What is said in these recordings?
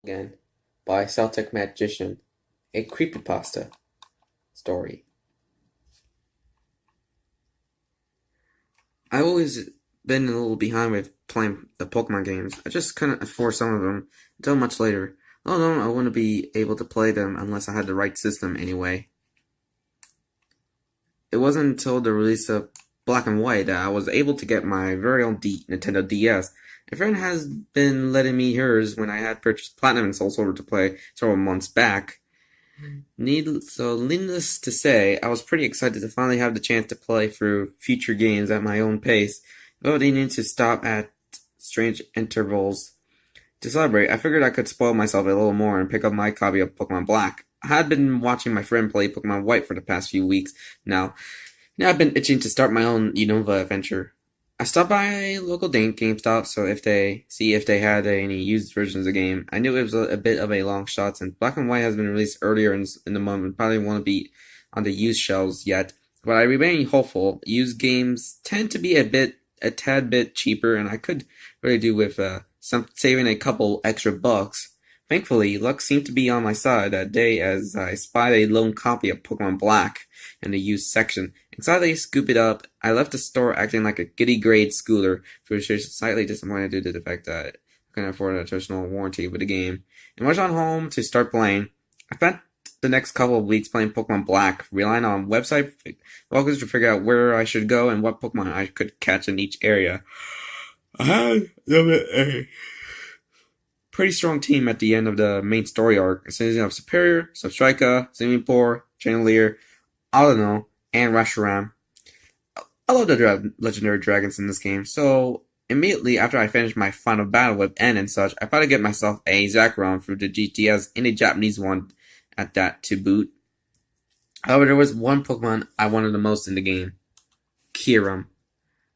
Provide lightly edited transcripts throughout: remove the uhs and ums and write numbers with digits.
Again by Celtic Magician, a creepypasta story. I've always been a little behind with playing the Pokemon games. I just couldn't afford some of them until much later. Although I wouldn't be able to play them unless I had the right system anyway. It wasn't until the release of Black and White that I was able to get my very own Nintendo DS. A friend has been letting me hers when I had purchased Platinum and Soul Silver to play several months back. Needless to say, I was pretty excited to finally have the chance to play through future games at my own pace, without needing to stop at strange intervals. To celebrate, I figured I could spoil myself a little more and pick up my copy of Pokemon Black. I had been watching my friend play Pokemon White for the past few weeks now I've been itching to start my own Unova adventure. I stopped by a local GameStop so if they had any used versions of the game. I knew it was a bit of a long shot since Black and White has been released earlier in the month and probably won't be on the used shelves yet. But I remain hopeful. Used games tend to be a tad bit cheaper, and I could really do with saving a couple extra bucks. Thankfully, luck seemed to be on my side that day as I spied a lone copy of Pokemon Black in the used section. Excitedly scoop it up, I left the store acting like a giddy grade schooler, which was slightly disappointed due to the fact that I couldn't afford an additional warranty with the game, and rushed on home to start playing. I spent the next couple of weeks playing Pokemon Black, relying on website walkthroughs to figure out where I should go and what Pokemon I could catch in each area. I had a pretty strong team at the end of the main story arc, consisting of Superior, Substrika, Simipour, Chandelure, Audino, and Reshiram. I love the legendary dragons in this game, so immediately after I finished my final battle with N and such, I thought I'd get myself a Zekrom through the GTS and a Japanese one at that to boot. However, there was one Pokemon I wanted the most in the game, Kyurem.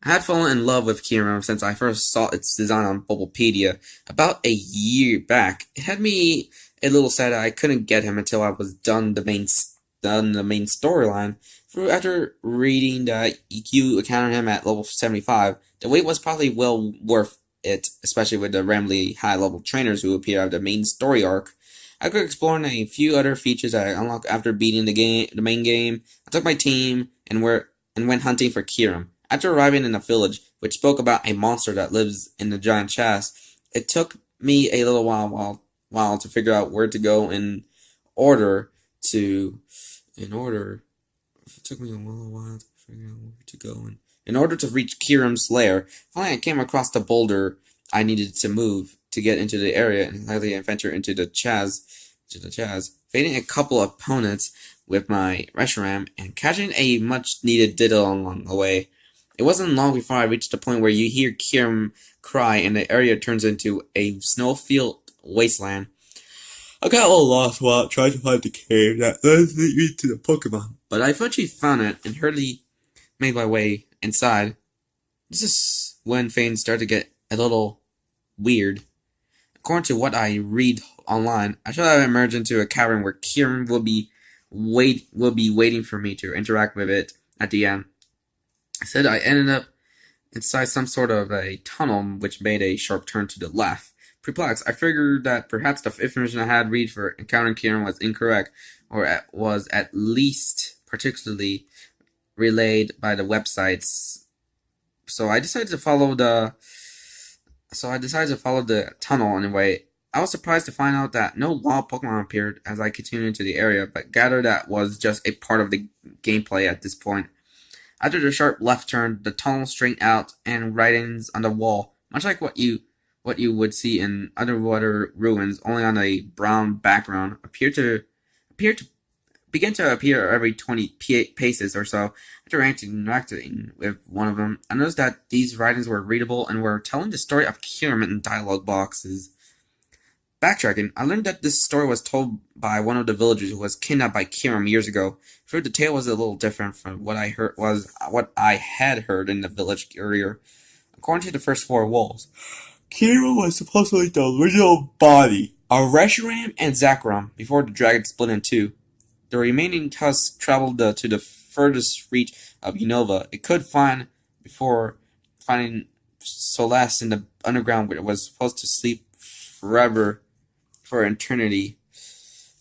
I had fallen in love with Kyurem since I first saw its design on Bulbapedia about a year back. It had me a little sad that I couldn't get him until I was done the main storyline. After reading that you encountered him at level 75, the wait was probably well worth it, especially with the randomly high-level trainers who appear at the main story arc. I could explore a few other features that I unlocked after beating the main game. I took my team and went hunting for Kyurem. After arriving in a village, which spoke about a monster that lives in the giant chest, it took me a little while to figure out where to go it took me a little while to figure out where to go in order to reach Kyurem's lair. Finally, I came across the boulder I needed to move to get into the area and finally venture into the Chaz, fading a couple of opponents with my Reshiram and catching a much-needed Diddle along the way. It wasn't long before I reached the point where you hear Kyurem cry and the area turns into a snow-filled wasteland. I got a little lost while trying to find the cave that led me to the Pokemon, but I eventually found it and hurriedly made my way inside. This is when things start to get a little weird. According to what I read online, I should have emerged into a cavern where Kyurem will be waiting for me to interact with it at the end. Instead, I ended up inside some sort of a tunnel which made a sharp turn to the left. Perplexed, I figured that perhaps the information I had read for encountering Kyurem was incorrect, or was at least particularly relayed by the websites. So I decided to follow the tunnel anyway. I was surprised to find out that no wild Pokemon appeared as I continued into the area, but gathered that was just a part of the gameplay at this point. After the sharp left turn, the tunnel straightened out, and writings on the wall, much like what you would see in underwater ruins, only on a brown background, begin to appear every 20 paces or so. After interacting with one of them, I noticed that these writings were readable and were telling the story of Kyurem in dialogue boxes. Backtracking, I learned that this story was told by one of the villagers who was kidnapped by Kyurem years ago. The tale was a little different from what I had heard in the village earlier. According to the first four walls, Kyurem was supposedly the original body of Reshiram and Zekrom before the dragon split in two. The remaining tusks traveled to the furthest reach of Unova it could find before finding solace in the underground where it was supposed to sleep forever for eternity.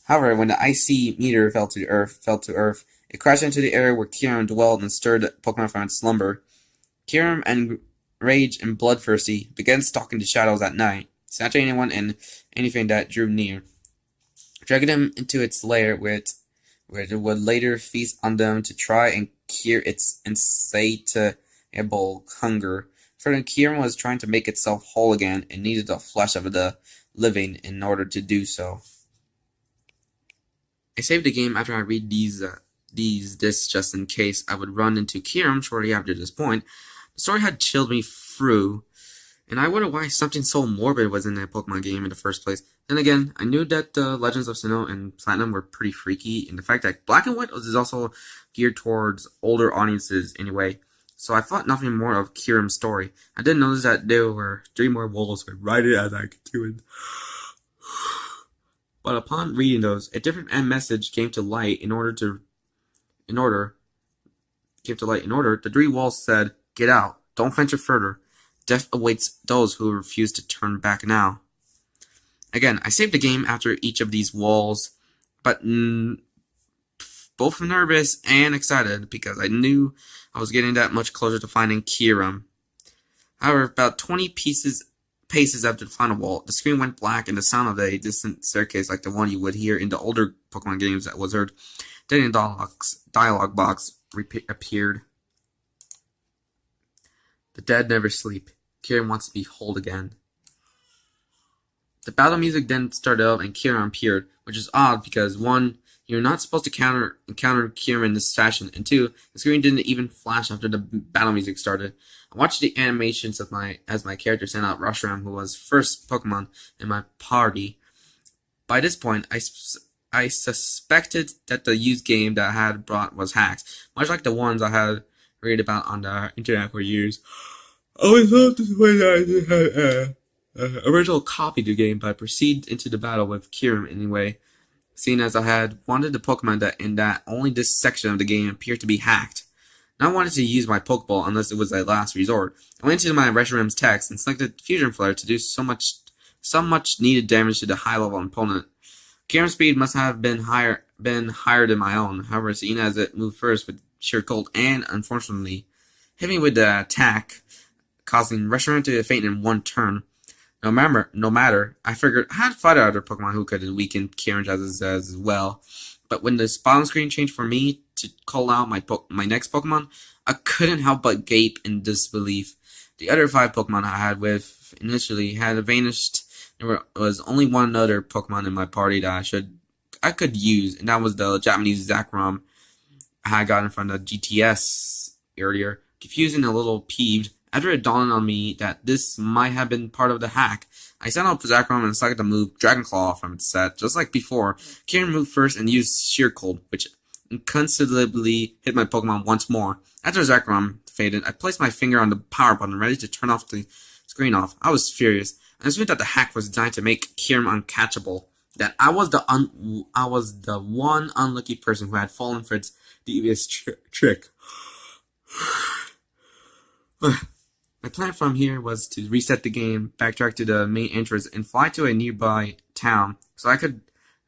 However, when the icy meteor fell to Earth, it crashed into the area where Kyurem dwelled and stirred Pokemon from its slumber. Kyurem, enraged and bloodthirsty, began stalking the shadows at night, snatching anyone and anything that drew near, dragging them into its lair where it would later feast on them to try and cure its insatiable hunger. Further, Kyurem was trying to make itself whole again and needed the flesh of the living in order to do so. I saved the game after I read this just in case I would run into Kyurem shortly after this point. The story had chilled me through, and I wondered why something so morbid was in a Pokemon game in the first place. Then again, I knew that the Legends of Sinnoh and Platinum were pretty freaky, and the fact that Black and White was also geared towards older audiences anyway. So I thought nothing more of Kyurem's story. I did notice that there were 3 more walls were right as I could do it. But upon reading those, a different message came to light. In order, the 3 walls said, "Get out, don't venture further. Death awaits those who refuse to turn back now." Again, I saved the game after each of these walls, but both nervous and excited because I knew I was getting that much closer to finding Kyurem. However, about 20 paces after the final wall, the screen went black and the sound of a distant staircase like the one you would hear in the older Pokemon games that was heard. Then a dialogue box appeared. "The dead never sleep. Kyurem wants to be whole again." The battle music then started up and Kyurem appeared, which is odd because 1, you're not supposed to encounter Kyurem in this fashion, and 2, the screen didn't even flash after the battle music started. I watched the animations as my character sent out Reshiram, who was first Pokemon in my party. By this point, I suspected that the used game that I had brought was hacked, much like the ones I had read about on the internet for years. I always thought this way that I had original copy of the game, but I proceeded into the battle with Kyurem anyway, seeing as I had wanted the Pokemon that in that only this section of the game appeared to be hacked. Now I wanted to use my Pokeball unless it was a last resort. I went into my Reshiram's text and selected Fusion Flare to do some much needed damage to the high level opponent. Kyurem's speed must have been higher than my own, however, seeing as it moved first with sheer cold and, unfortunately, hit me with the attack, causing Reshiram to faint in 1 turn. No matter, I figured I had 5 other Pokemon who could weaken Kyurem as well. But when the bottom screen changed for me to call out my next Pokemon, I couldn't help but gape in disbelief. The other 5 Pokemon I had with initially had vanished. There was only one other Pokemon in my party that I could use, and that was the Japanese Zekrom I had gotten from the GTS earlier. Confused and a little peeved, after it dawned on me that this might have been part of the hack, I sent out Zekrom and selected the move Dragon Claw from its set. Just like before, Kyurem moved first and used Sheer Cold, which inconceivably hit my Pokemon once more. After Zekrom faded, I placed my finger on the power button ready to turn off the screen off. I was furious. I assumed that the hack was designed to make Kyurem uncatchable. That I was the one unlucky person who had fallen for its devious trick. My plan from here was to reset the game, backtrack to the main entrance, and fly to a nearby town, so I could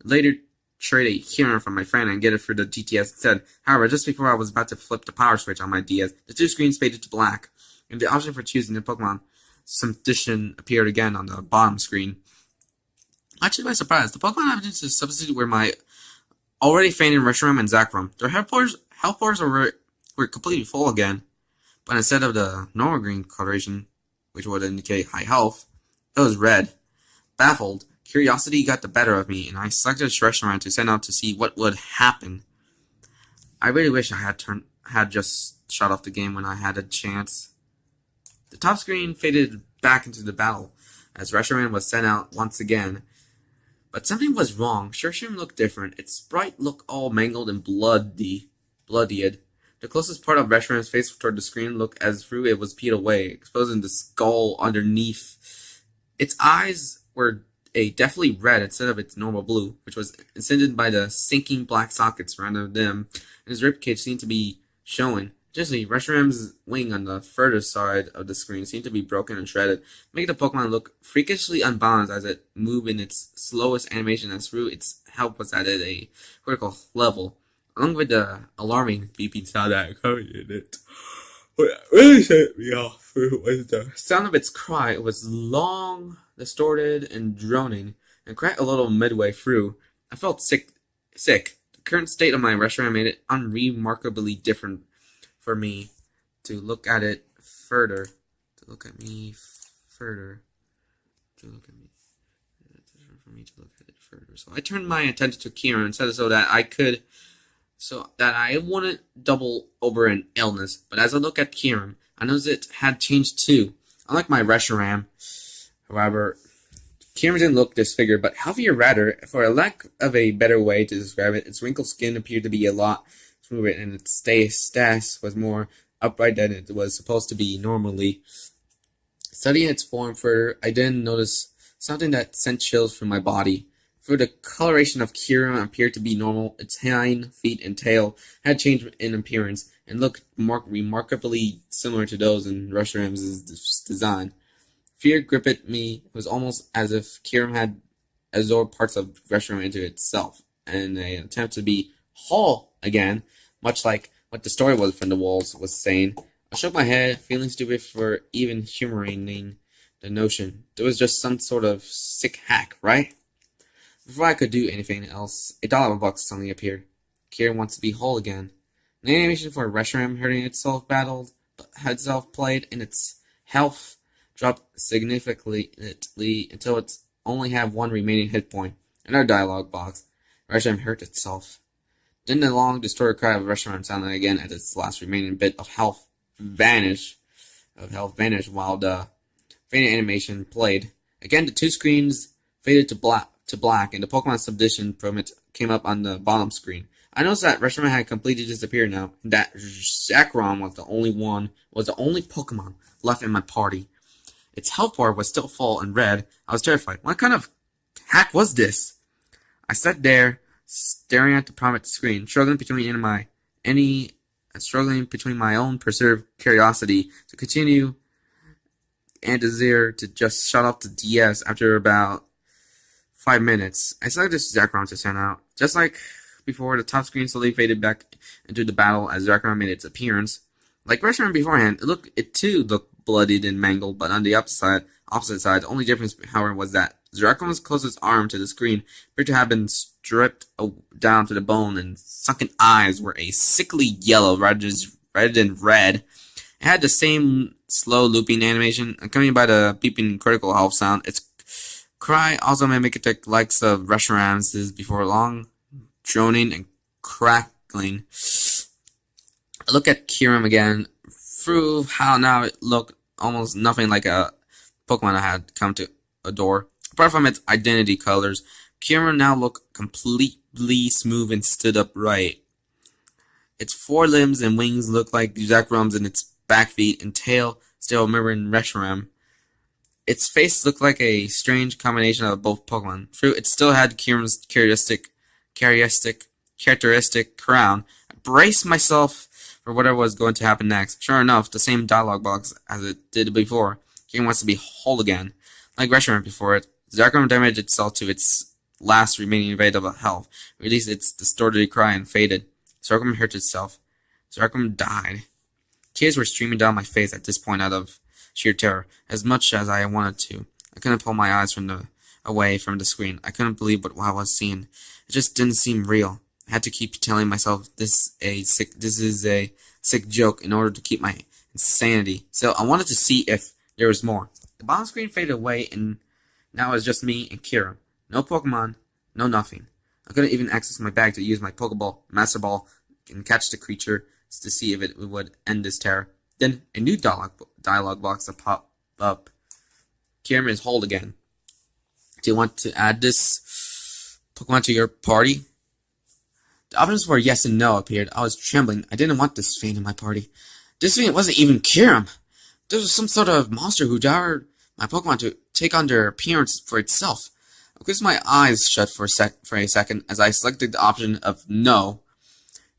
later trade a Kyurem from my friend and get it for the GTS instead. However, just before I was about to flip the power switch on my DS, the 2 screens faded to black, and the option for choosing the Pokemon substitution appeared again on the bottom screen. Much to my surprise, the Pokemon I wanted to substitute were my already fainted Reshiram and Zekrom. Their health bars were completely full again. But instead of the normal green coloration, which would indicate high health, it was red. Baffled, curiosity got the better of me, and I selected Reshiram to send out to see what would happen. I really wish I had just shut off the game when I had a chance. The top screen faded back into the battle as Reshiram was sent out once again. But something was wrong. Reshiram looked different. Its sprite looked all mangled and bloodied. The closest part of Reshiram's face toward the screen looked as though it was peeled away, exposing the skull underneath. Its eyes were a deathly red instead of its normal blue, which was incented by the sinking black sockets around them, and his ribcage seemed to be showing. Additionally, Reshiram's wing on the further side of the screen seemed to be broken and shredded, making the Pokemon look freakishly unbalanced as it moved in its slowest animation and through its health was at a critical level, along with the alarming beeping sound that accompanied it. What really set me off was the sound of its cry. It was long, distorted, and droning, and cracked a little midway through. I felt sick. The current state of my Reshiram made it unremarkably different for me to look at it further. To look at me further. To look at me. For me to look at it further. So I turned my attention to Kieran and said it so that I wouldn't double over an illness. But as I look at Kieran, I noticed it had changed too. Unlike my Reshiram, however, Kieran didn't look disfigured, but healthier rather. For a lack of a better way to describe it, its wrinkled skin appeared to be a lot smoother, and its status was more upright than it was supposed to be normally. Studying its form further, I then noticed something that sent chills through my body. For the coloration of Kieran appeared to be normal, its hind, feet, and tail had changed in appearance and looked remarkably similar to those in Reshiram's design. Fear gripped me. It was almost as if Kieran had absorbed parts of Reshiram into itself in an attempt to be whole again, much like what the story was from the walls was saying. I shook my head, feeling stupid for even humoring the notion. There was just some sort of sick hack, right? Before I could do anything else, a dollar box suddenly appeared. Kieran wants to be whole again. The animation for Reshiram hurting itself played, and its health dropped significantly until it only had one remaining hit point. Another dialogue box. Reshiram hurt itself. Then the long, distorted cry of Reshiram sounded again as its last remaining bit of health vanished while the fading animation played. Again, the two screens faded to black, and the Pokemon subdivision permit came up on the bottom screen. I noticed that Reshiram had completely disappeared now, and that Zekrom was the only Pokemon left in my party. Its health bar was still full and red. I was terrified. What kind of hack was this? I sat there, staring at the prompt screen, struggling between my own preserved curiosity to continue and desire to just shut off the DS after about 5 minutes. I selected Zekrom to send out. Just like before, the top screen slowly faded back into the battle as Zekrom made its appearance. Like Reshiram beforehand, it too looked bloodied and mangled, but on the opposite side, the only difference, however, was that Zekrom's closest arm to the screen appeared to have been stripped down to the bone, and sunken eyes were a sickly yellow rather than red. It had the same slow looping animation, accompanied by the beeping critical health sound. Its cry also mimicked the likes of Reshiram's before long, droning and crackling. I look at Kieran again, through how now it looked almost nothing like a Pokemon I had come to adore. Apart from its identity colors, Kieran now looked completely smooth and stood upright. Its forelimbs and wings looked like Zekrom's, and its back feet and tail still mirroring Reshiram. Its face looked like a strange combination of both Pokemon. Through it still had Kieran's characteristic crown. I braced myself for whatever was going to happen next. Sure enough, the same dialogue box as it did before. Kieran wants to be whole again. Like Reshiram before it, Zekrom damaged itself to its last remaining bit of health, released its distorted cry, and faded. Zekrom hurt itself. Zekrom died. Tears were streaming down my face at this point out of sheer terror, as much as I wanted to. I couldn't pull my eyes away from the screen. I couldn't believe what I was seeing. It just didn't seem real. I had to keep telling myself this is a sick joke in order to keep my insanity. So I wanted to see if there was more. The bottom screen faded away, and now it was just me and Kira. No Pokemon, no nothing. I couldn't even access my bag to use my Pokeball, Master Ball, and catch the creature to see if it would end this terror. Then a new dialogue box popped up. Kieran is whole again. Do you want to add this Pokemon to your party? The options for yes and no appeared. I was trembling. I didn't want this fiend in my party. This fiend wasn't even Kieran. This was some sort of monster who dared my Pokemon to take on their appearance for itself. I closed my eyes shut for a second as I selected the option of no.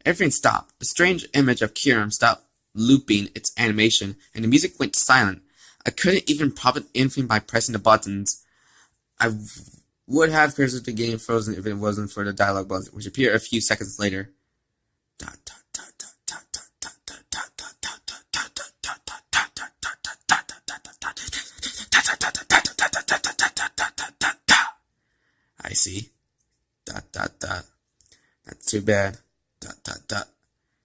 Everything stopped. A strange image of Kieran stopped looping its animation, and the music went silent. I couldn't even pop it anything by pressing the buttons. I would have cursed the game frozen if it wasn't for the dialogue buzz, which appeared a few seconds later. I see. That's too bad.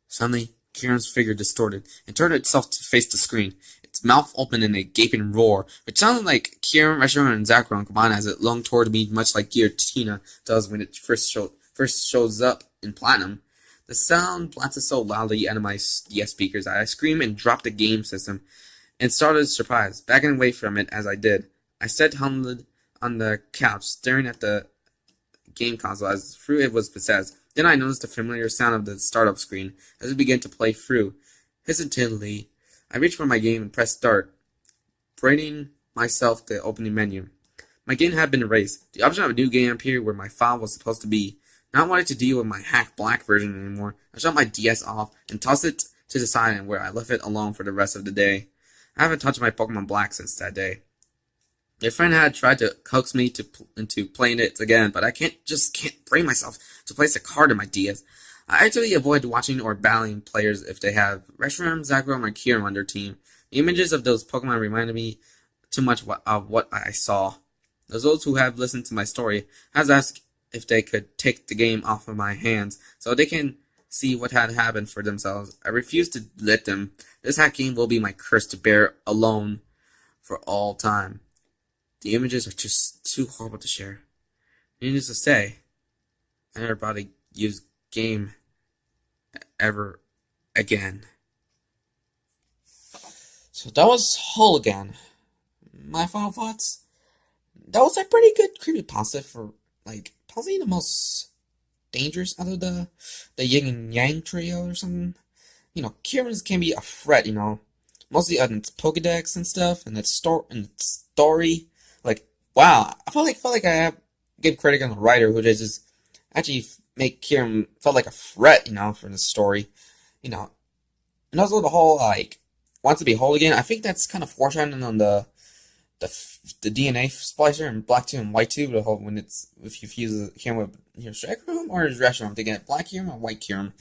Suddenly, Kieran's figure distorted and turned itself to face the screen. Its mouth opened in a gaping roar, which sounded like Kieran, Reshiram, and Zachron combined as it lunged toward me, much like Giratina does when it first shows up in Platinum. The sound blasted so loudly out of my DS speakers that I screamed and dropped the game system and started surprised, backing away from it as I did. I sat humbled on the couch, staring at the game console as through it was possessed. Then I noticed the familiar sound of the startup screen as it began to play through. Hesitantly, I reached for my game and pressed start, bringing myself the opening menu. My game had been erased. The option of a new game appeared where my file was supposed to be. Not wanting to deal with my hack black version anymore, I shut my DS off and tossed it to the side where I left it alone for the rest of the day. I haven't touched my Pokemon Black since that day. My friend had tried to coax me into playing it again, but I can't bring myself to place a card in my DS. I actually avoid watching or battling players if they have Reshiram, Zachron, or Kieran on their team. The images of those Pokemon reminded me too much of what I saw. Those who have listened to my story has asked if they could take the game off of my hands so they can see what had happened for themselves. I refuse to let them. This hack game will be my curse to bear alone for all time. The images are just too horrible to share. Needless to say, I never bought a used game ever again. So that was Hull again. My final thoughts? That was a pretty good creepypasta for, probably the most dangerous out of the yin and yang trio or something. Kieran's can be a threat, mostly on its Pokedex and stuff, and its story. Wow, I felt like I have give credit on the writer who just actually make Kieran felt like a threat, for the story, and also the whole wants to be whole again. I think that's kind of foreshadowing on the DNA splicer in Black 2 and White 2, the whole when it's if you fuse Kieran with Reshiram or Reshiram. I'm thinking Black Kieran or White Kieran.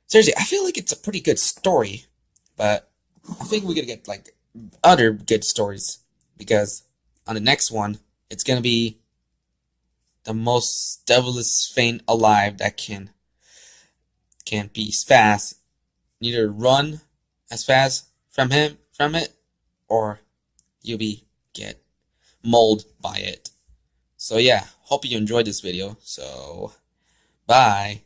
Seriously, I feel like it's a pretty good story, but I think we're gonna get other good stories because on the next one, it's gonna be the most devilish feint alive that can be fast. Either run as fast from it, or you'll get mauled by it. So yeah, hope you enjoyed this video. So bye.